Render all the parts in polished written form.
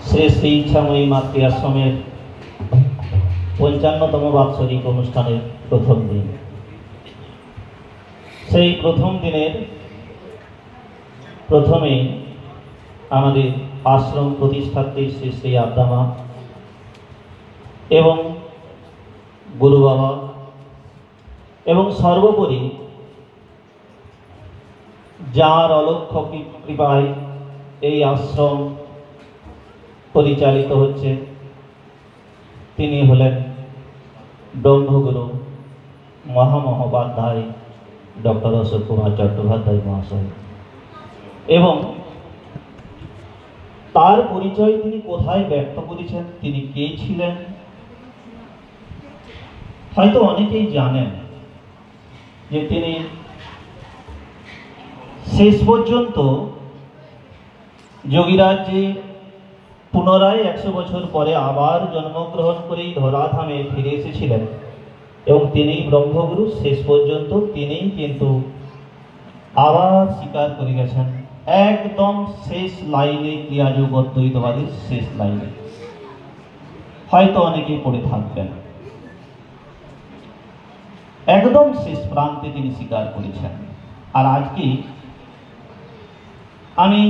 শ্রী শ্রী ইচ্ছাময়ী মাতৃ আশ্রমের ৫৫তম বাৎসরিক অনুষ্ঠানের প্রথম দিন। সেই প্রথম দিনের প্রথমেই আমাদের আশ্রম প্রতিষ্ঠাত্রী শ্রী শ্রী আদ্দামা এবং গুরু বাবা এবং সর্বোপরি যার অলক্ষ কৃপায় এই আশ্রম পরিচালিত হচ্ছে, তিনি হলেন ব্রহ্মগুরু মহামহোপাধ্যায় ডক্টর অশোক কুমার চট্টোপাধ্যায় মহাশয়। এবং তার পরিচয় তিনি কোথায় ব্যক্ত করেছেন, তিনি কে ছিলেন, হয়তো অনেকেই জানেন যে তিনি শেষ পর্যন্ত যোগীরাজ্যে পুনরায় 100 বছর পরে আবার জন্মগ্রহণ করেই ধরাধামে ফিরে এসেছিলেন এবং তিনিই ব্রহ্মগুরু। শেষ পর্যন্ত তিনিই কিন্তু আবার স্বীকার করে গেছেন একদম শেষ লাইনে, ক্রিয়াযোগ অদ্বৈতবাদীর শেষ লাইনে, হয়তো অনেকেই পড়ে থাকবেন, একদম শেষ প্রান্তে তিনি স্বীকার করেছেন। আর আজকে আমি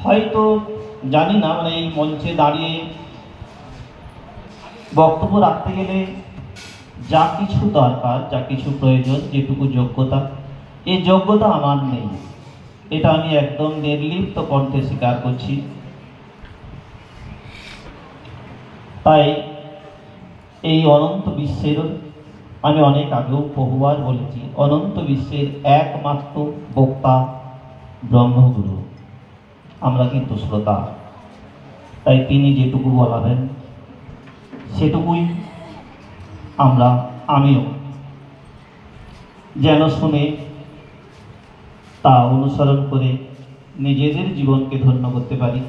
হয়তো জানি না, মানে এই মঞ্চে দাঁড়িয়ে বক্তব্য রাখতে গেলে যা কিছু দরকার, যা কিছু প্রয়োজন, যেটুকু যোগ্যতা, এই যোগ্যতা আমার নেই, এটা আমি একদম নির্লিপ্ত কণ্ঠে স্বীকার করছি। তাই এই অনন্ত বিশ্বের, আমি অনেক আগেও বহুবার বলেছি, অনন্ত বিশ্বের একমাত্র বক্তা ব্রহ্মগুরু, আমরা কিন্তু শ্রোতা। তাই তিনি যেটুকু বলাবেন সেটুকুই আমিও যেন শুনে তা অনুসরণ করে নিজেদের জীবনকে ধন্য করতে পারি।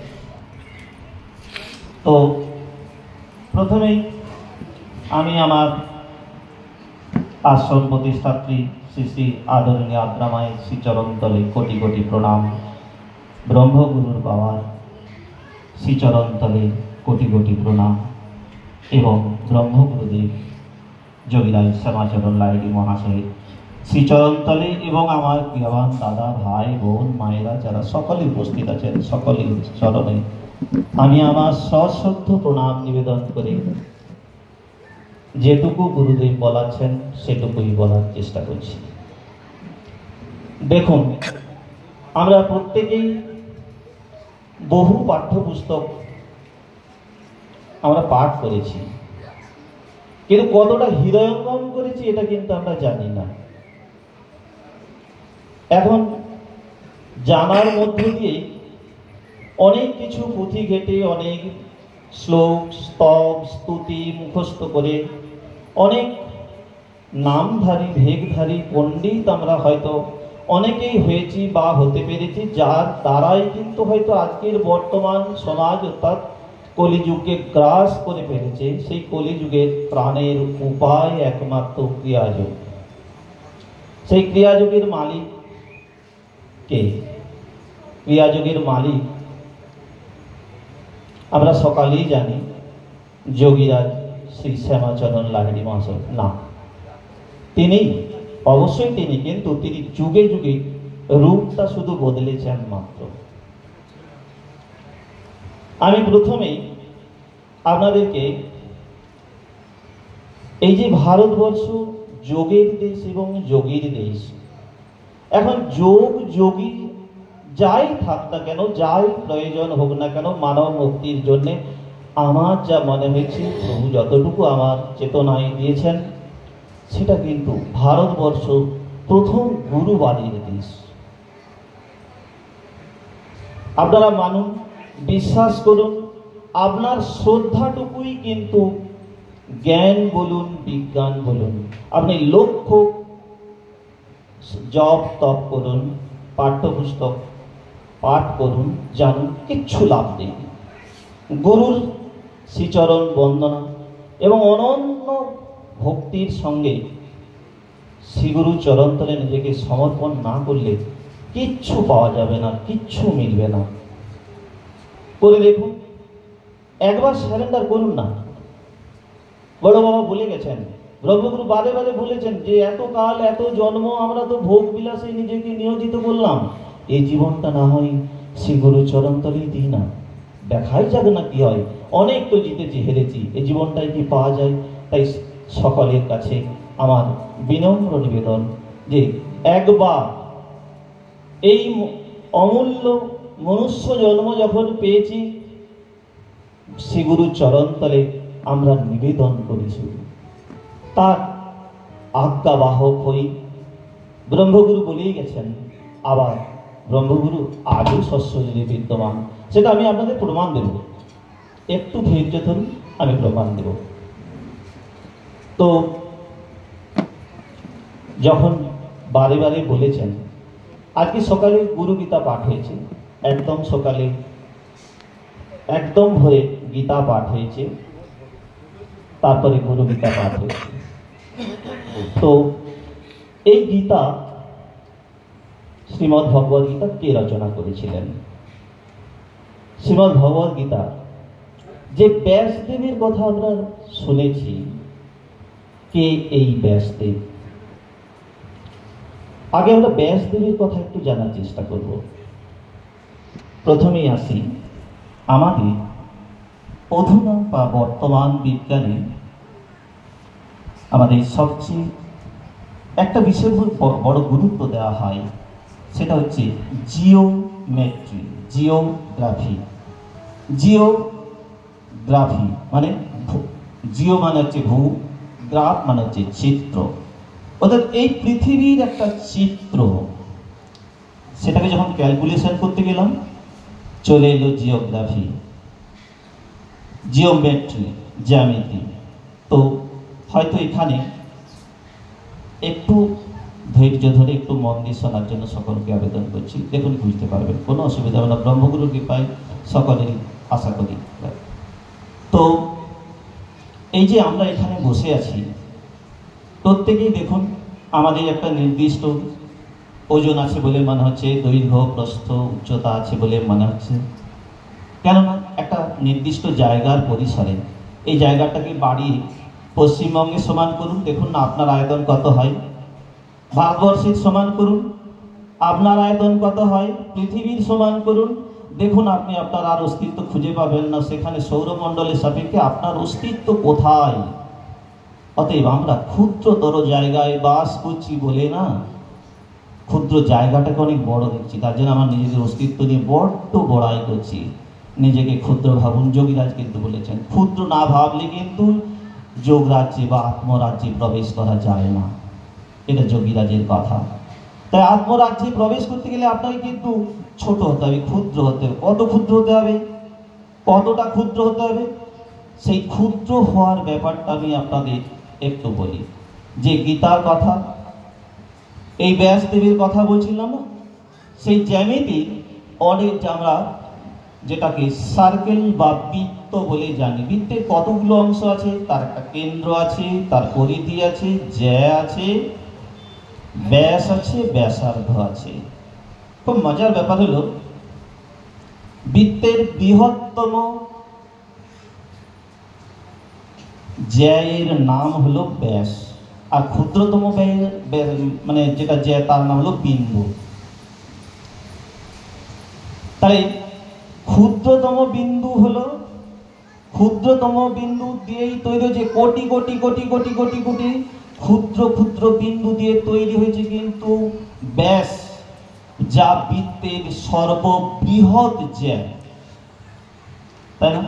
তো প্রথমেই আমি আমার আশ্রম প্রতিষ্ঠাত্রী শ্রী শ্রী আদরণীয় আদ্রামায়ের শ্রীচরণ তলে কোটি কোটি প্রণাম, ব্রহ্মগুরুর বাবার শ্রীচরণ তলে কোটি কোটি প্রণাম এবং ব্রহ্মগুরুদেব যোগীরাজ শ্যামাচরণ লাহিড়ী মহাশয়ের শ্রীচরণ তলে এবং আমার প্রিয়বান দাদা, ভাই, বোন, মায়েরা যারা সকলে উপস্থিত আছেন, সকলের চরণে আমি আমার সশ্রদ্ধ প্রণাম নিবেদন করে যেটুকু গুরুদেব বলাচ্ছেন সেটুকুই বলার চেষ্টা করছি। দেখুন, আমরা প্রত্যেকেই বহু পাঠ্যপুস্তক আমরা পাঠ করেছি, কিন্তু কতটা হৃদয়ঙ্গম করেছি এটা কিন্তু আমরা জানি না। এখন জানার মধ্য দিয়ে অনেক কিছু পুঁথি ঘেটে, অনেক শ্লোক, স্তব, স্তুতি মুখস্থ করে অনেক নামধারী, ভেগধারী পণ্ডিত আমরা হয়তো অনেকেই হয়েছি বা হতে পেরেছি, যার দ্বারাই কিন্তু হয়তো আজকের বর্তমান সমাজ অর্থাৎ কলিযুগকে গ্রাস করে ফেলেছে। সেই কলিযুগের প্রাণের উপায় একমাত্র ক্রিয়াযোগ। সেই ক্রিয়াযোগের মালিক কে? ক্রিয়াযোগের মালিক আমরা সকালেই জানি যোগীরাজ শ্রী শ্যামাচরণ লাহিড়ী মহাশয়। না, তিনি অবশ্যই তিনি, কিন্তু তিনি যুগে যুগে রূপটা শুধু বদলেছেন মাত্র। আমি প্রথমেই আপনাদেরকে এই যে ভারতবর্ষ যোগের দেশ এবং যোগীর দেশ, এখন যোগ যোগী যাই থাক না কেন, যাই প্রয়োজন হোক না কেন মানব মুক্তির জন্যে, আমার যা মনে হয়েছে প্রভু যতটুকু আমার চেতনায় দিয়েছেন, সেটা কিন্তু ভারতবর্ষ প্রথম গুরুবাদীর দেশ। আপনারা মানুন, বিশ্বাস করুন, আপনার শ্রদ্ধাটুকুই কিন্তু জ্ঞান বলুন, বিজ্ঞান বলুন, আপনি লক্ষ জপ তপ করুন, পাঠ্যপুস্তক পাঠ করুন, জানুন, কিচ্ছু লাভ নেই। গুরুর শ্রীচরণ বন্দনা এবং অনন্য ভক্তির সঙ্গে শ্রীগুরু চরণতলে নিজেকে সমর্পণ না করলে কিচ্ছু পাওয়া যাবে না, কিচ্ছু মিলবে না। করে দেখুন, একবার সারেন্ডার করুন না। বড় বাবা বলে গেছেন, ব্রহ্মগুরু বারে বারে বলেছেন যে এত কাল এত জন্ম আমরা তো ভোগ বিলাসে নিজেকে নিয়োজিত করলাম, এই জীবনটা না হয় শ্রী গুরু চরণতলেই দিই না, দেখাই যাবে না কি হয়। অনেক তো জিতেছি হেরেছি, এই জীবনটাই কি পাওয়া যায়? তাই সকলের কাছে আমার বিনম্র নিবেদন যে একবার এই অমূল্য মনুষ্য জন্ম যখন পেয়েছি, শ্রী গুরু চরণতলে আমরা নিবেদন করেছি, তার আজ্ঞাবাহক হই। ব্রহ্মগুরু বলেই গেছেন, আবার ব্রহ্মগুরু আজও সশরীরে বিদ্যমান, সেটা আমি আপনাদের প্রমাণ দেব। একটু ধৈর্য ধরুন, আমি প্রমাণ দেব। তো যখন বারে বারে বলেছেন, আজকে সকালে গুরু গীতা পাঠ হয়েছে, একদম সকালে একদম ভোরে গীতা পাঠ হয়েছে, তারপরে গুরু গীতা পাঠ হয়েছে। তো এই গীতা শ্রীমদ্ ভগবদ গীতা কে রচনা করেছিলেন? শ্রীমদ্ ভগবদ গীতা যে ব্যাসদেবের কথা আমরা শুনেছি, কে এই ব্যাসদেব? আগে আমরা ব্যাসদেবের কথা একটু জানার চেষ্টা করব। প্রথমেই আসি, আমাদের অধুনা বা বর্তমান বিজ্ঞানে আমাদের সবচেয়ে একটা বিষয় বড় গুরুত্ব দেওয়া হয়, সেটা হচ্ছে জিওমেট্রি, জিওগ্রাফি। জিওগ্রাফি মানে জিও মানে হচ্ছে ভূ, গ্রাফ মানে হচ্ছে চিত্র। অর্থাৎ এই পৃথিবীর একটা চিত্র, সেটাকে যখন ক্যালকুলেশন করতে গেলাম, চলে এলো জিওগ্রাফি, জিওমেট্রি, জ্যামিতি। তো হয়তো এখানে একটু ধৈর্য ধরে একটু মন দিয়ে শোনার জন্য সকলকে আবেদন করছি, দেখুন বুঝতে পারবেন, কোনো অসুবিধা হবে না। ব্রহ্মগুরুর কৃপায় সকলেরই আশা করি। তো এই যে আমরা এখানে বসে আছি, প্রত্যেকেই দেখুন আমাদের একটা নির্দিষ্ট ওজন আছে বলে মনে হচ্ছে, দৈর্ঘ্য প্রস্থ উচ্চতা আছে বলে মনে হচ্ছে। কেননা একটা নির্দিষ্ট জায়গার পরিসরে এই জায়গাটাকে বাড়িয়ে পশ্চিমবঙ্গের সমান করুন, দেখুন না আপনার আয়তন কত হয়। ভারতবর্ষের সমান করুন, আপনার আয়তন কত হয়। পৃথিবীর সমান করুন, দেখুন আপনি আপনার আর অস্তিত্ব খুঁজে পাবেন না সেখানে। সৌরমণ্ডলের সাপেক্ষে আপনার অস্তিত্ব কোথায়? অতএব আমরা ক্ষুদ্রতর জায়গায় বাস করছি বলে না, ক্ষুদ্র জায়গাটাকে অনেক বড় দেখছি, তার জন্য আমার নিজেদের অস্তিত্ব নিয়ে বড্ড বড়াই করছি। নিজেকে ক্ষুদ্র ভাবুন। যোগীরাজ কিন্তু বলেছেন, ক্ষুদ্র না ভাবলে কিন্তু যোগরাজ্যে বা আত্মরাজ্যে প্রবেশ করা যায় না। এটা যোগীরাজের কথা। তাই আত্মরাজ্যে প্রবেশ করতে গেলে আপনাকে কিন্তু ছোট হতে হবে, ক্ষুদ্র হতে হবে। কত ক্ষুদ্র হতে হবে? কতটা ক্ষুদ্র হতে হবে? সেই ক্ষুদ্র হওয়ার ব্যাপারটা আমি আপনাদের একটু বলি। যে গীতার কথা, এই ব্যাসদেবের কথা বলছিলাম না, সেই জ্যামিতি অনেক আমরা যেটাকে সার্কেল বা বৃত্ত বলে জানি। বৃত্তের কতগুলো অংশ আছে? তার একটা কেন্দ্র আছে, তার পরিধি আছে, জ্যা আছে, ব্যাস আছে, ব্যাসার্ধ আছে। খুব মজার ব্যাপার হলো, বৃত্তের বৃহত্তম জ্যায়ের নাম হলো ব্যাস, আর ক্ষুদ্রতম মানে যেটা জ্যা তার নাম হলো বিন্দু। তাই ক্ষুদ্রতম বিন্দু হলো, ক্ষুদ্রতম বিন্দু দিয়েই তৈরি যে কোটি কোটি কোটি কোটি কোটি কোটি ক্ষুদ্র ক্ষুদ্র বিন্দু দিয়ে তৈরি হয়েছে কিন্তু ব্যাস, যা বৃত্তের সর্ববৃহৎ জ্যা, তাই না?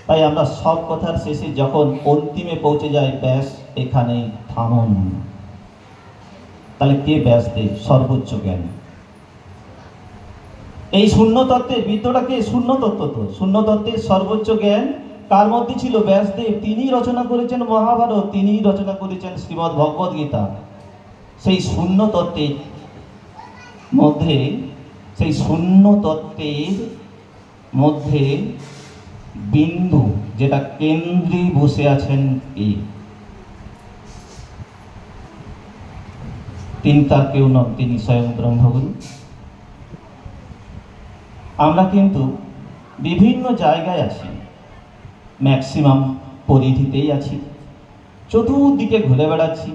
তাই আমরা সব কথার শেষে যখন অন্তিমে পৌঁছে যাই, ব্যাস এখানেই থামুন। তাহলে কে ব্যাসদেব? সর্বোচ্চ জ্ঞান। এই শূন্য তত্ত্বের বৃত্তটা কে? শূন্য তত্ত্ব। তো শূন্য তত্ত্বের সর্বোচ্চ জ্ঞান কার মধ্যে ছিল? ব্যাসদেব। তিনি রচনা করেছেন মহাভারত, তিনি রচনা করেছেন শ্রীমদ্ ভগবদ গীতা। সেই শূন্য তত্ত্বের মধ্যে, সেই শূন্য তত্ত্বের মধ্যে বিন্দু, যেটা কেন্দ্রে বসে আছেন এই, তিনি তার কেউ নন, তিনি স্বয়ং ব্রহ্মগুরু। আমরা কিন্তু বিভিন্ন জায়গায় আছি, ম্যাক্সিমাম পরিধিতেই আছি, চতুর্দিকে ঘুরে বেড়াচ্ছি।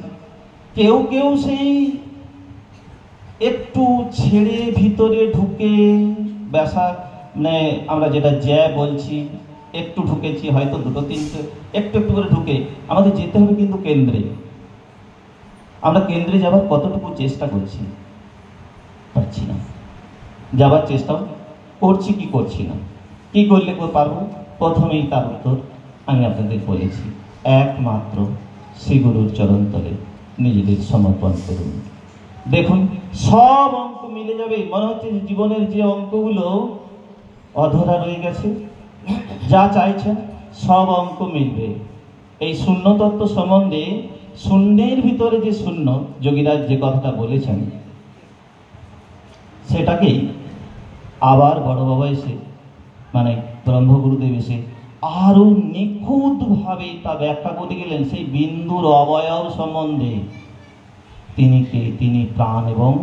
কেউ কেউ সেই একটু ছেড়ে ভিতরে ঢুকে ব্যাসা, মানে আমরা যেটা বলছি, একটু ঢুকেছি, হয়তো দুটো তিনটে একটু একটু করে ঢুকে আমাদের যেতে হবে কিন্তু কেন্দ্রে। আমরা কেন্দ্রে যাবার কতটুকু চেষ্টা করছি? পারছি না। যাবার চেষ্টাও করছি কি করছি না? কি করলে পারবো? প্রথমেই তার উত্তর আমি আপনাদের বলেছি, একমাত্র শ্রী গুরুর চরণতলে নিজেদের সমর্পণ করুন। দেখুন, সব অঙ্ক মিলে যাবে। মনে হচ্ছে জীবনের যে অঙ্কগুলো অধরা রয়ে গেছে, যা চাইছেন সব অঙ্ক মিলবে। এই শূন্য তত্ত্ব সম্বন্ধে, শূন্যের ভিতরে যে শূন্য, যোগীরাজ যে কথাটা বলেছেন, সেটাকেই আবার বড় বাবা এসে, মানে ব্রহ্মগুরুদেব এসে আরো নিখুঁতভাবে তা ব্যাখ্যা করে গেলেন। সেই বিন্দুর অবয়ব সম্বন্ধে, তিনি কে? তিনি প্রাণ এবং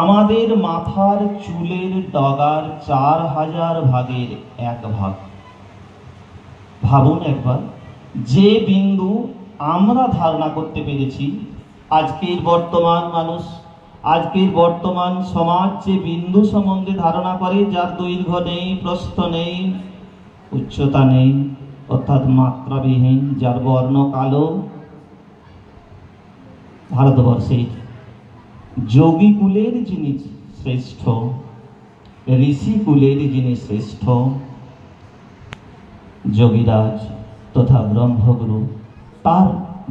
আমাদের মাথার চুলের ডগার 4000 ভাগের 1 ভাগ। ভাবুন একবার, যে বিন্দু আমরা ধারণা করতে পেরেছি, আজকের বর্তমান মানুষ, আজকের বর্তমান সমাজ যে বিন্দু সম্বন্ধে ধারণা করে, যার দৈর্ঘ্য নেই, প্রস্থ নেই, উচ্চতা নেই, অর্থাৎ মাত্রাবিহীন, যার বর্ণ কালো, ভারতবর্ষে যোগী কুলের যিনি শ্রেষ্ঠ, ঋষি কুলের যিনি শ্রেষ্ঠ, যোগীরাজ তথা ব্রহ্মগুরু, তার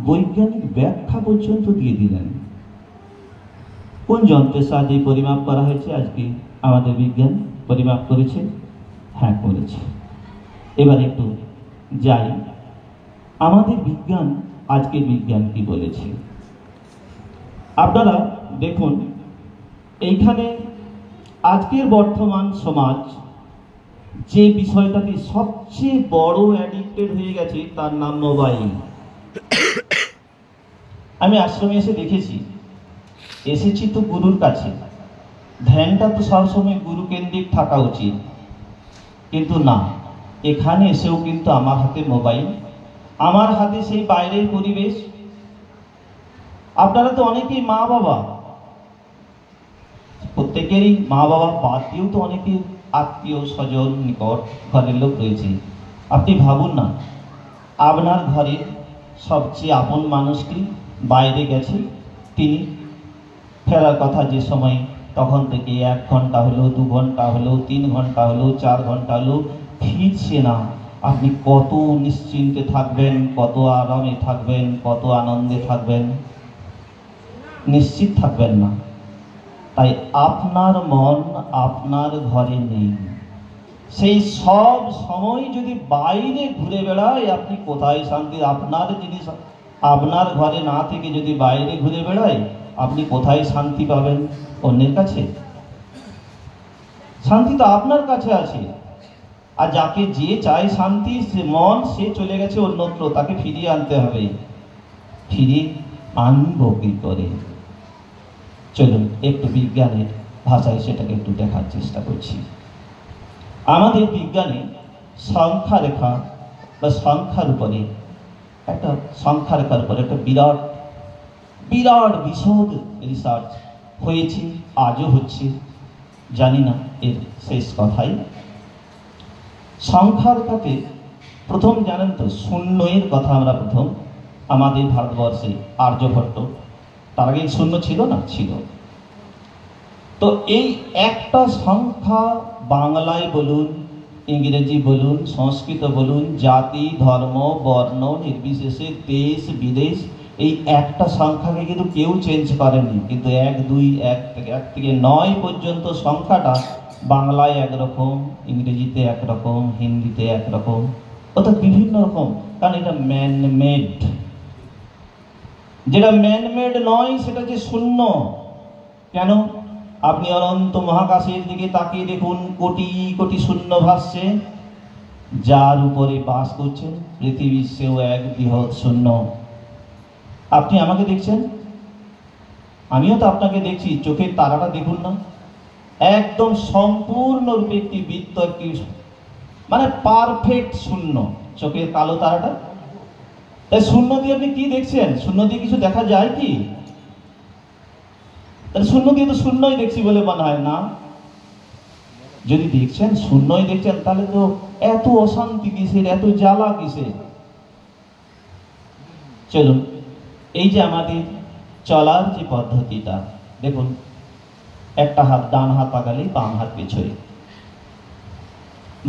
বৈজ্ঞানিক ব্যাখ্যা পর্যন্ত দিয়ে দিলেন। কোন যন্ত্রের সাহায্যে পরিমাপ করা হয়েছে? আজকে আমাদের বিজ্ঞান পরিমাপ করেছে। হ্যাঁ, করেছে। এবার একটু যাই, আমাদের বিজ্ঞান, আজকের বিজ্ঞান কি বলেছে আপনারা দেখুন। এইখানে আজকের বর্তমান সমাজ যে বিষয়টাতে সবচেয়ে বড় অ্যাডিক্টেড হয়ে গেছে, তার নাম মোবাইল। আমি আশ্রমে এসে দেখেছি, এসেছি তো গুরুর কাছে, ধ্যানটা তো সবসময় গুরু কেন্দ্রিক থাকা উচিত, কিন্তু না, এখানে এসেও কিন্তু আমার হাতে মোবাইল, আমার হাতে সেই বাইরের পরিবেশ। আপনারা তো অনেকেই মা বাবা, প্রত্যেকেরই মা বাবা বাদ দিয়েও তো অনেকের আত্মীয় স্বজন, নিকট ঘরের লোক রয়েছে। আপনি ভাবুন না, আপনার ঘরের সবচেয়ে আপন মানুষটি বাইরে গেছে, তিনি ফেরার কথা যে সময়, তখন থেকে 1 ঘন্টা হলো, 2 ঘন্টা হলো, 3 ঘন্টা হলো, 4 ঘন্টা হলো, ফিরছে না। আপনি কত নিশ্চিন্তে থাকবেন, কত আরামে থাকবেন, কত আনন্দে থাকবেন? নিশ্চিত থাকবেন না। তাই আপনার মন আপনার ঘরে নেই। সেই সব সময় যদি বাইরে ঘুরে বেড়ায়, আপনি কোথায় শান্তি? আপনার জিনিস আপনার ঘরে না থেকে যদি বাইরে ঘুরে বেড়ায়, আপনি কোথায় শান্তি পাবেন? অন্যের কাছে? শান্তি তো আপনার কাছে আছে। আর যাকে যে চায় শান্তি, সে মন, সে চলে গেছে অন্যত্র, তাকে ফিরিয়ে আনতে হবে। ফিরিয়ে আনব কি করে? চলুন একটু বিজ্ঞানের ভাষায় সেটাকে একটু দেখার চেষ্টা করছি। আমাদের বিজ্ঞানে সংখ্যা রেখা বা সংখ্যার উপরে একটা, সংখ্যা রেখার উপরে একটা বিরাট বিরাট বিশদ রিসার্চ হয়েছে, আজও হচ্ছে, জানি না এর শেষ কথাই। সংখ্যা রেখাতে প্রথম জানেন তো, শূন্যের কথা আমরা প্রথম আমাদের ভারতবর্ষে আর্যভট্ট, তার আগে শূন্য ছিল না? ছিল। তো এই একটা সংখ্যা বাংলায় বলুন, ইংরেজি বলুন, সংস্কৃত বলুন, জাতি ধর্ম বর্ণ নির্বিশেষে, দেশ বিদেশ, এই একটা সংখ্যাকে কিন্তু কেউ চেঞ্জ করেনি। কিন্তু 1 2 1 থেকে 9 পর্যন্ত সংখ্যাটা বাংলায় একরকম, ইংরেজিতে একরকম, হিন্দিতে একরকম, অর্থাৎ বিভিন্ন রকম। কারণ এটা ম্যানমেড। যেটা ম্যানমেড নয় সেটা যে শূন্য। কেন? আপনি অনন্ত মহাকাশের দিকে তাকিয়ে দেখুন, কোটি কোটি শূন্য ভাসছে, যার উপরে বাস করছেন পৃথিবী, সেও এক বৃহৎ শূন্য। আপনি আমাকে দেখছেন, আমিও তো আপনাকে দেখছি। চোখের তারাটা দেখুন না, একদম সম্পূর্ণরূপে একটি বৃত্ত, একটি মানে পারফেক্ট শূন্য, চোখের কালো তারাটা। তাই শূন্য দিয়ে আপনি কি দেখছেন? শূন্য দিয়ে কিছু দেখা যায় কি? তাহলে শূন্য দিয়ে তো শূন্যই দেখছি বলে মনে হয় না। যদি দেখছেন শূন্যই দেখছেন, তাহলে তো এত অশান্তি কিসের, এত জ্বালা কিসের? চলুন, এই যে আমাদের চলার যে পদ্ধতিটা দেখুন, একটা হাত ডান হাত আগালে বাম হাত পেছনে,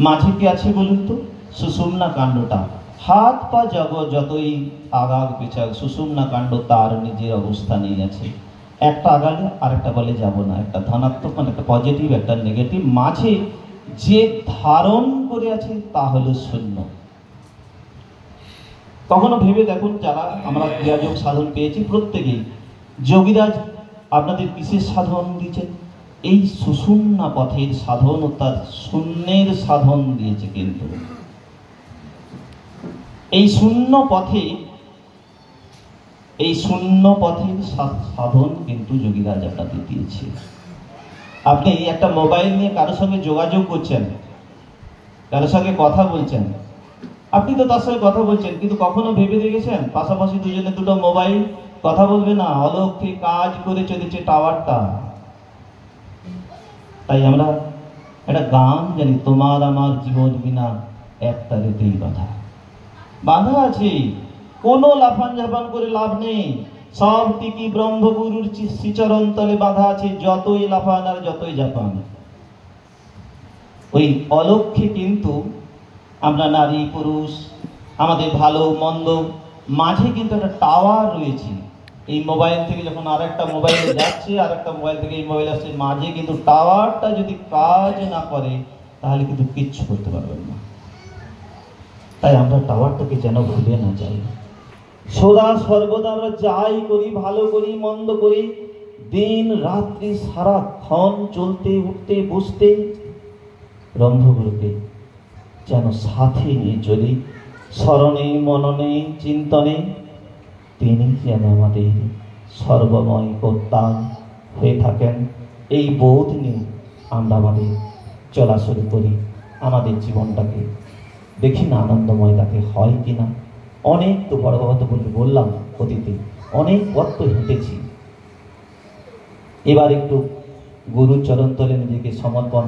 মাঝে কি আছে বলুন তো? সুষুম্না কাণ্ডটা। হাত পা যতই আগাগ পেছাক, সুষুম্না কাণ্ড তার নিজের অবস্থানেই আছে। একটা আগালে আরেকটা বলে যাব না, একটা ধনাত্মক মানে একটা পজিটিভ, একটা নেগেটিভ, মাঝে যে ধারণ করে আছে তা হলো শূন্য। কখনো ভেবে দেখুন, যারা আমরা ক্রিয়াযোগ সাধন পেয়েছি প্রত্যেকেই, যোগীরাজ আপনাদের বিশেষ সাধন দিয়েছেন, এই সুষুম্না পথের সাধন ও তার শূন্যের সাধন দিয়েছে। কিন্তু এই শূন্য পথের সাধন কিন্তু যোগীরাজ আপনাদের দিয়েছে। আপনি একটা মোবাইল নিয়ে কারোর সঙ্গে যোগাযোগ করছেন, কারোর সঙ্গে কথা বলছেন, আপনি তো তার সঙ্গে কথা বলছেন, কিন্তু কখনো ভেবে দেখেছেন পাশাপাশি দুজনে দুটো মোবাইল কথা বলবে না? অলৌকিক কাজ করে চলেছে টাওয়ারটা। তাই আমরা একটা গান জানি, তোমার আমার জীবন বিনা একটা রেতেই বাঁধা আছে। কোনো লাফান ঝাপান করে লাভ নেই, সব টিকি ব্রহ্মগুরুর শ্রীচরণ তলে বাঁধা আছে। যতই লাফান আর যতই ঝাপান, ওই অলক্ষ্যে কিন্তু আমরা নারী পুরুষ, আমাদের ভালো মন্দ, মাঝে কিন্তু একটা টাওয়ার রয়েছে। এই মোবাইল থেকে যখন আর একটা মোবাইলে যাচ্ছে, আর একটা মোবাইল থেকে এই মোবাইল আসছে, মাঝে কিন্তু টাওয়ারটা যদি কাজ না করে তাহলে কিন্তু কিচ্ছু করতে পারবেন না। তাই আমরা টাওয়ারটাকে যেন ভুলে না যাই। সদা সর্বদা আমরা যাই করি, ভালো করি মন্দ করি, দিন রাত্রি সারাক্ষণ চলতে উঠতে বসতে ব্রহ্মগুরুকে যেন সাথে নিয়ে চলি, স্মরণে মননে চিন্তনে তিনি যেন আমাদের সর্বময় কর্তা হয়ে থাকেন। এই বোধ নিয়ে আমরা আমাদের চলা শুরু করি, আমাদের জীবনটাকে দেখি না আনন্দময় তাকে হয় কিনা। অনেক তো বড় বাবা তো বললাম অতীতে অনেক পথ তো হেঁটেছি, এবার একটু গুরুর চরণ তলে নিজেকে সমর্পণ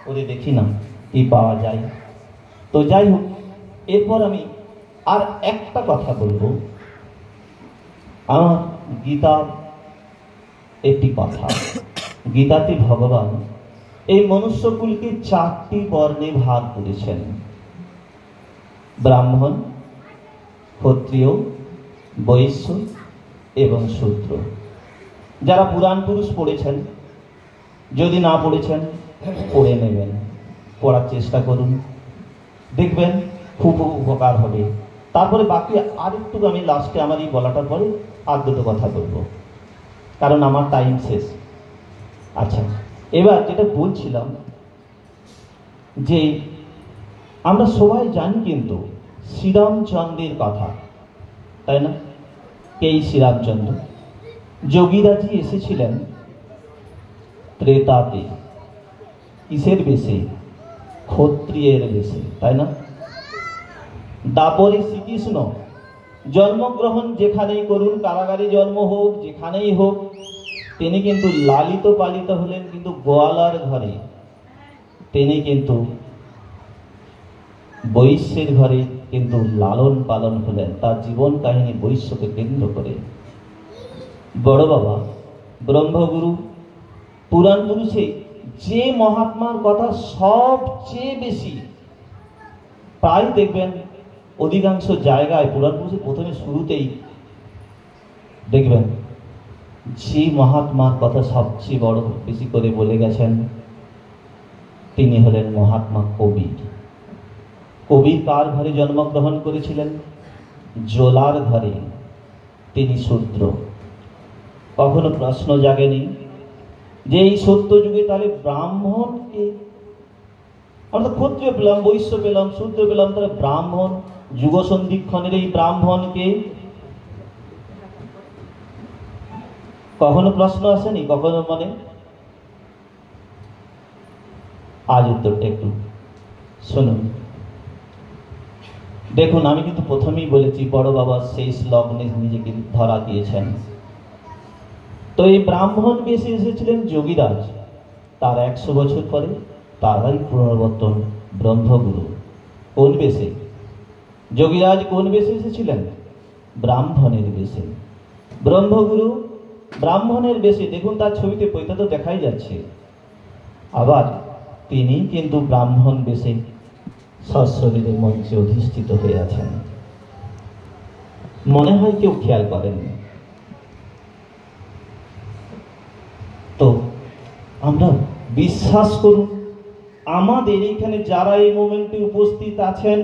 করে দেখি না কি পাওয়া যায়। তো যাই হোক, এরপর আমি আর একটা কথা বলবো। আমার গীতার একটি কথা, গীতাতে ভগবান এই মনুষ্যকুলকে 4টি বর্ণে ভাগ করেছেন: ব্রাহ্মণ, ক্ষত্রিয়, বৈশ্য এবং শূদ্র। যারা পুরাণ পুরুষ পড়েছেন, যদি না পড়েছেন পড়ে নেবেন, পড়ার চেষ্টা করুন, দেখবেন খুব উপকার হবে। তারপরে বাকি আরেকটু আমি লাস্টে আমার এই বলাটার পরে আর দুটো কথা বলবো, কারণ আমার টাইম শেষ। আচ্ছা, এবার যেটা বলছিলাম যে আমরা সবাই জানি কিন্তু শ্রীরামচন্দ্রের কথা, তাই না? এই শ্রীরামচন্দ্র যোগীরাজি এসেছিলেন ত্রেতাতে, কিসের বেশে? ক্ষত্রিয়ের বেশে, তাই না? দাপরে শ্রীকৃষ্ণ জন্মগ্রহণ যেখানেই করুন, কারাগারে জন্ম হোক, যেখানেই হোক, তিনি কিন্তু লালিত পালিত হলেন কিন্তু গোয়ালার ঘরে। তিনি কিন্তু বৈশ্যের ঘরে কিন্তু লালন পালন হলেন, তার জীবন কাহিনী বৈশ্যকে কেন্দ্র করে। বড় বাবা ব্রহ্মগুরু পুরাণ পুরুষে যে মহাত্মার কথা সবচেয়ে বেশি, প্রায় দেখবেন অধিকাংশ জায়গায় পুরাণ পুরুষের প্রথমে শুরুতেই দেখবেন যে মহাত্মার কথা সবচেয়ে বড় বেশি করে বলে গেছেন, তিনি হলেন মহাত্মা কবির। কবির কার ঘরে জন্মগ্রহণ করেছিলেন? জোলার ঘরে। তিনি শূদ্র। কখনো প্রশ্ন জাগেনি যে এই সত্য যুগে তাহলে ব্রাহ্মণকে, আমরা ক্ষত্রিয় পেলাম, বৈশ্য পেলাম, শূদ্র পেলাম, তাহলে ব্রাহ্মণ, যুগ সন্ধিক্ষণের এই ব্রাহ্মণকে কখনো প্রশ্ন আসেনি? কখনো মানে আজ উত্তরটা একটু শুনুন। দেখুন, আমি কিন্তু প্রথমেই বলেছি বড় বাবা শেষ লগ্নে নিজেকে ধরা দিয়েছেন। তো এই ব্রাহ্মণ বেশে এসেছিলেন যোগীরাজ, তার 100 বছর পরে তারাই পুনর্বর্তন ব্রহ্মগুরু। কোন বেশে? যোগীরাজ কোন বেশে এসেছিলেন? ব্রাহ্মণের বেশে। ব্রহ্মগুরু ব্রাহ্মণের বেশে। দেখুন তার ছবিতে পৈতা তো দেখাই যাচ্ছে। আবার তিনি কিন্তু ব্রাহ্মণ বেশে সশরীরে মঞ্চে অধিষ্ঠিত হয়ে আছেন। মনে হয় কেউ খেয়াল করেননি। তো আমরা বিশ্বাস করুন, আমাদের এইখানে যারা এই মোমেন্টে উপস্থিত আছেন,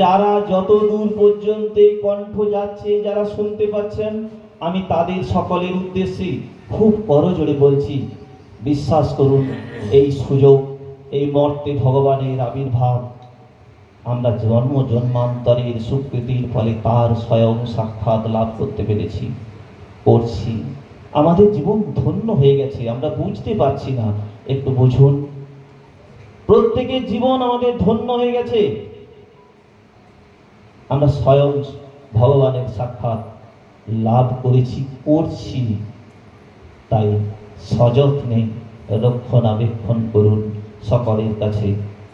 যারা যত দূর পর্যন্ত এই কণ্ঠ যাচ্ছে, যারা শুনতে পাচ্ছেন, আমি তাদের সকলের উদ্দেশ্যে খুব করজোড়ে বলছি, বিশ্বাস করুন, এই সুযোগ, এই মর্তে ভগবানের আবির্ভাব আমরা জন্ম জন্মান্তরের সুকৃতির ফলে তার স্বয়ং সাক্ষাৎ লাভ করতে পেরেছি, করছি। আমাদের জীবন ধন্য হয়ে গেছে, আমরা বুঝতে পারছি না। একটু বুঝুন, প্রত্যেকের জীবন আমাদের ধন্য হয়ে গেছে। আমরা স্বয়ং ভগবানের সাক্ষাৎ লাভ করেছি, করছি। তাই সযত্নে রক্ষণাবেক্ষণ করুন, সকলের কাছে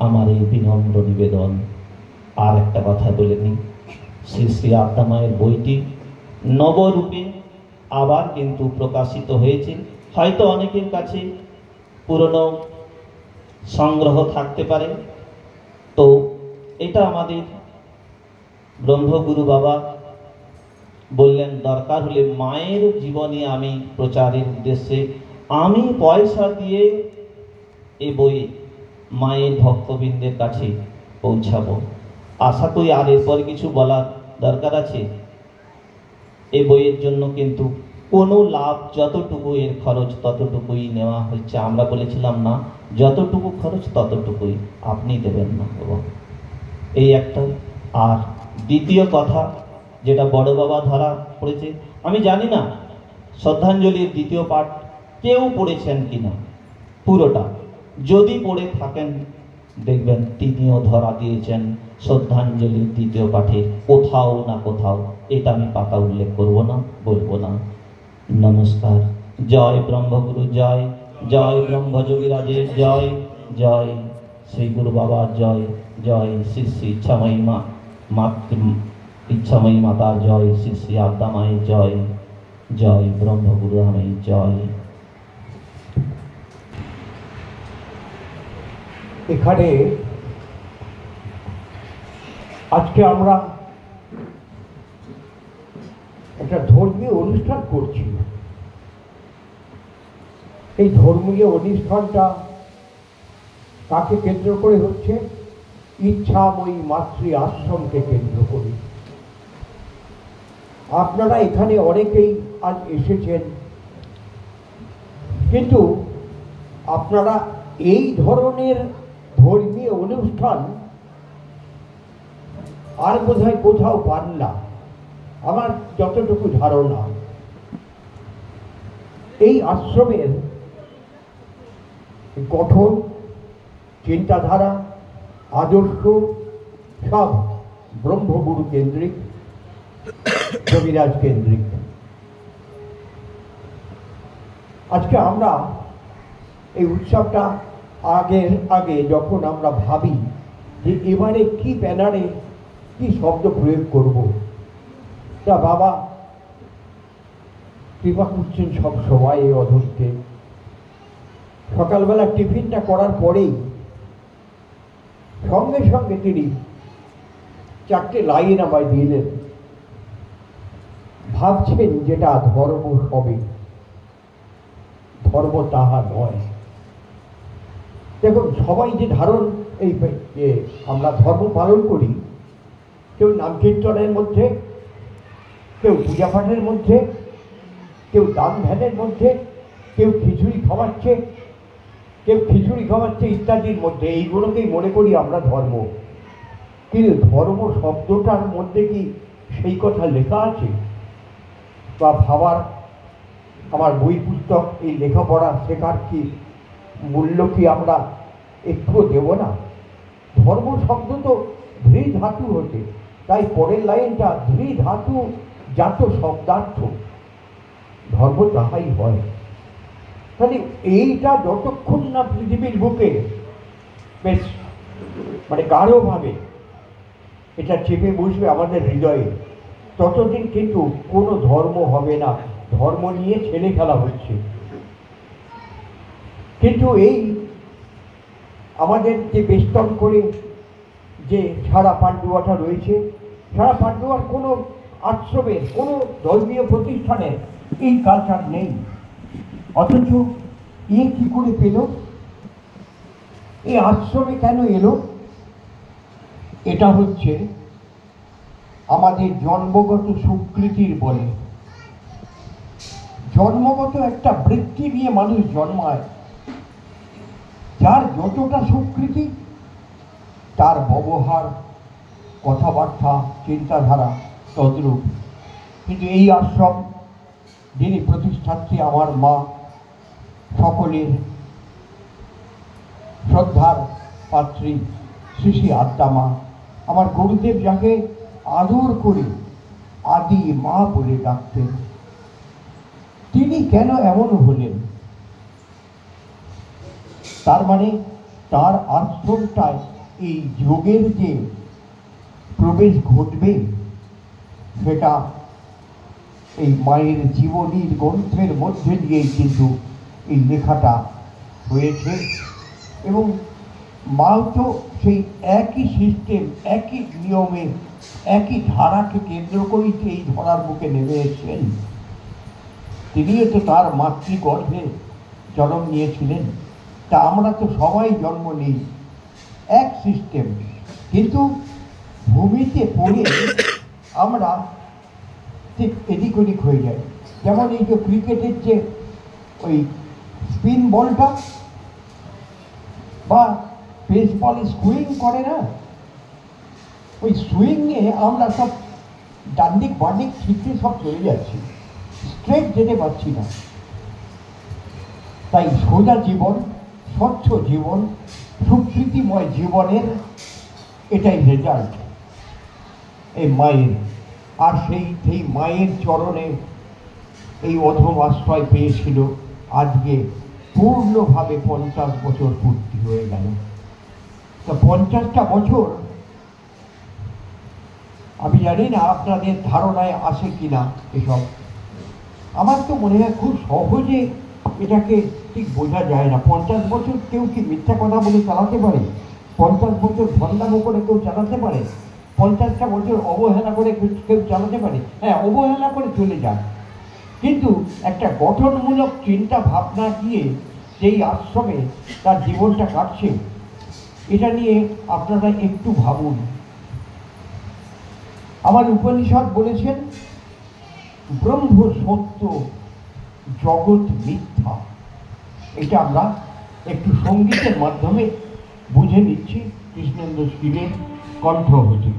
আমার এই বিনম্র নিবেদন। আর একটা কথা বলে নিই, শ্রী শ্রী আদ্যা মায়ের বইটি নবরূপে আবার কিন্তু প্রকাশিত হয়েছে। হয়তো অনেকের কাছে পুরনো সংগ্রহ থাকতে পারে। তো এটা আমাদের ব্রহ্মগুরু বাবা বললেন, দরকার হলে মায়ের জীবনী আমি প্রচারের উদ্দেশ্যে আমি পয়সা দিয়ে এ বই মায়ের ভক্তবৃন্দের কাছে পৌঁছাবো। আশা করি আর এরপর কিছু বলার দরকার আছে? এ বইয়ের জন্য কিন্তু কোনো লাভ, যতটুকু এর খরচ ততটুকুই নেওয়া হচ্ছে। আমরা বলেছিলাম না, যতটুকু খরচ ততটুকুই, আপনি দেবেন না। এবং এই একটা। আর দ্বিতীয় কথা, যেটা বড় বাবা ধরা পড়েছে, আমি জানি না শ্রদ্ধাঞ্জলির দ্বিতীয় পাঠ কেউ পড়েছেন কিনা পুরোটা। যদি পড়ে থাকেন দেখবেন তিনিও ধরা দিয়েছেন শ্রদ্ধাঞ্জলির দ্বিতীয় পাঠে কোথাও না কোথাও। এটা আমি পাতা উল্লেখ করব না, বলবো না। নমস্কার। জয় ব্রহ্মগুরু, জয় জয় ব্রহ্মযোগীরাজের জয়, জয় শ্রী গুরু বাবার জয়, জয় শ্রী শ্রী ইচ্ছাময়ী মা ইচ্ছাময়ী মাতার জয়, শ্রী শ্রী আদ্যা মায়ের জয়, জয় ব্রহ্মগুরু ধামের জয়। এখানে আজকে আমরা একটা ধর্মীয় অনুষ্ঠান করছি। এই ধর্মীয় অনুষ্ঠানটা কাকে কেন্দ্র করে হচ্ছে? ইচ্ছাময়ী মাতৃ আশ্রমকে কেন্দ্র করে। আপনারা এখানে অনেকেই আজ এসেছেন, কিন্তু আপনারা এই ধরনের ধর্মীয় অনুষ্ঠান আর বোধহয় কোথাও পান না, আমার যতটুকু ধারণা। এই আশ্রমের গঠন, চিন্তাধারা, আদর্শ সব ব্রহ্মগুরু কেন্দ্রিক, যোগীরাজ কেন্দ্রিক। আজকে আমরা এই উৎসবটা আগে যখন আমরা ভাবি যে এবারে কি ব্যানারে কি শব্দ প্রয়োগ করব, তা বাবা কৃপা করছেন সব সময় এই অধরকে। সকালবেলা টিফিনটা করার পরেই সঙ্গে সঙ্গে তিনি 4টে লাইন আমায় দিলেন। ভাবছেন যেটা ধর্ম সবে, ধর্ম তাহা নয়। দেখুন, সবাই যে ধারণ এই যে আমরা ধর্ম পালন করি, কেউ নাম কীর্তনের মধ্যে, কেউ পূজা পাঠের মধ্যে, কেউ দান ধ্যানের মধ্যে, কেউ খিচুড়ি খাওয়াচ্ছে, ইত্যাদির মধ্যে। এইগুলোকেই মনে করি আমরা ধর্ম। কিন্তু ধর্ম শব্দটার মধ্যে কি সেই কথা লেখা আছে? বা ভাবার, আমার বই পুস্তক, এই লেখাপড়া শেখার কি মূল্য কি আমরা একটুও দেব না? ধর্ম শব্দ তো ধৃ ধাতু হতে, তাই পরের লাইনটা ধৃ ধাতু জাত শব্দার্থ, ধর্ম তাহাই হয়। তাহলে এইটা যতক্ষণ না পৃথিবীর বুকে বেশ মানে গাঢ়ভাবে এটা চেপে বসবে আমাদের হৃদয়ে, ততদিন কিন্তু কোনো ধর্ম হবে না। ধর্ম নিয়ে ছেলে খেলা হচ্ছে। কিন্তু এই আমাদের যে বেষ্টন করে যে সারা পাণ্ডুয়াটা রয়েছে, সারা পাণ্ডুয়ার কোনো আশ্রমের, কোনো ধর্মীয় প্রতিষ্ঠানের এই কালচার নেই। অথচ এ কি করে পেল? এই আশ্রমে কেন এলো? এটা হচ্ছে আমাদের জন্মগত সুকৃতির বলে। জন্মগত একটা বৃত্তি নিয়ে মানুষ জন্মায়, যার যতটা সুকৃতি তার ব্যবহার, কথাবার্তা, চিন্তাধারা তদ্রূপ। কিন্তু এই আশ্রম, যিনি প্রতিষ্ঠাত্রী আমার মা, সকলের শ্রদ্ধার পাত্রী শ্রী শ্রী আদ্যা মা, আমার গুরুদেব যাকে আদর করে আদি মা বলে ডাকতেন, তিনি কেন এমন হলেন? তার মানে তার আশ্রমটায় এই যোগের যে প্রবেশ ঘটবে, সেটা এই মায়ের জীবনীর গ্রন্থের মধ্যে দিয়েই কিন্তু এই লেখাটা হয়েছে। এবং মাও তো সেই একই সিস্টেম, একই নিয়মে, একই ধারাকে কেন্দ্র করেই এই ধরার বুকে নেমে এসেছেন। তিনিও তো তার মাতৃগর্ভে জন্ম নিয়েছিলেন। তা আমরা তো সবাই জন্ম নিই এক সিস্টেম, কিন্তু ভূমিতে পড়ে আমরা ঠিক এদিক ওদিক হয়ে যায়। যেমন এই যে ক্রিকেটের যে ওই স্পিন বলটা বা বেসবল সুইং করে না, ওই সুইংয়ে আমরা সব ডান দিক বাঁ দিক ছিটকে সব চলে যাচ্ছি, স্ট্রেট যেতে পারছি না। তাই সোজা জীবন, স্বচ্ছ জীবন, সুকৃতিময় জীবনের এটাই রেজাল্ট এই মায়ের। আর সেই মায়ের চরণে এই অধম আশ্রয় পেয়েছিল। আজকে পূর্ণভাবে 50 বছর পূর্তি হয়ে গেল। তো 50টা বছর আমি জানি না আপনাদের ধারণায় আসে কিনা এসব। আমার তো মনে হয় খুব সহজে এটাকে ঠিক বোঝা যায় না। 50 বছর কেউ কি মিথ্যা কথা বলে চালাতে পারে? 50 বছর ভণ্ডামো করে কেউ চালাতে পারে? 50টা বছর অবহেলা করে কেউ চালাতে পারে? হ্যাঁ, অবহেলা করে চলে যায়, কিন্তু একটা গঠনমূলক চিন্তা ভাবনা দিয়ে যেই আশ্রমে তার জীবনটা কাটছে, এটা নিয়ে আপনারা একটু ভাবুন। আমার উপনিষদ বলেছেন ব্রহ্ম সত্য, জগৎ মিথ্যা। এটা আমরা একটু সঙ্গীতের মাধ্যমে বুঝে নিচ্ছি কৃষ্ণেন্দ্র শীলের কণ্ঠ হতে।